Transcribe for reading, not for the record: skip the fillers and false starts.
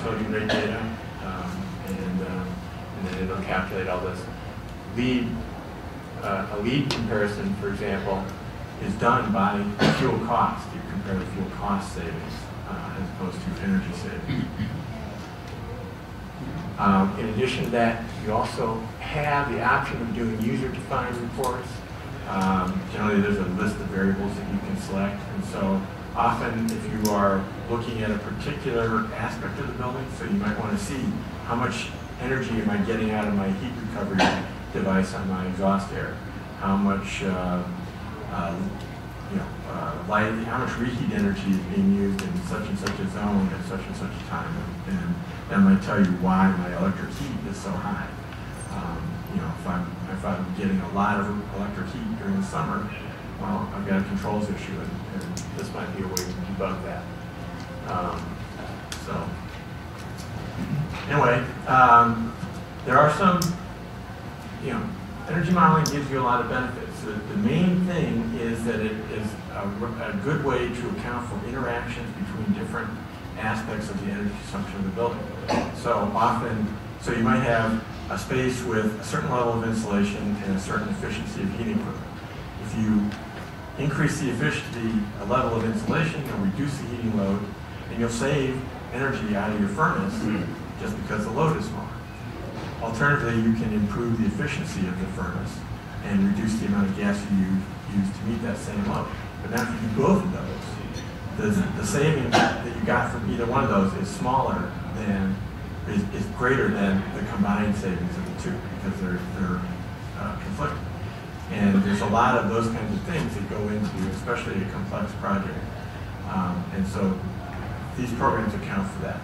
utility rate data, and then it'll calculate all this. A lead comparison, for example, is done by fuel cost. You compare the fuel cost savings as opposed to energy savings. In addition to that, you also have the option of doing user-defined reports. Generally, there's a list of variables that you can select, and so often if you are looking at a particular aspect of the building, so you might want to see how much energy am I getting out of my heat recovery device on my exhaust air, how much light, how much reheat energy is being used in such and such a zone at such and such a time, and that might tell you why my electric heat is so high. If I'm getting a lot of electric heat during the summer, well, I've got a controls issue, and this might be a way to debug that. So anyway, there are some, energy modeling gives you a lot of benefits. The main thing is that it is a good way to account for interactions between different aspects of the energy consumption of the building. So you might have a space with a certain level of insulation and a certain efficiency of heating equipment. If you increase the level of insulation, you'll reduce the heating load, and you'll save energy out of your furnace just because the load is smaller. Alternatively, you can improve the efficiency of the furnace and reduce the amount of gas you use to meet that same load. But now if you do both of those, the savings that you got from either one of those is greater than the combined savings of the two, because they're conflicting. And there's a lot of those kinds of things that go into, especially a complex project. And so these programs account for that.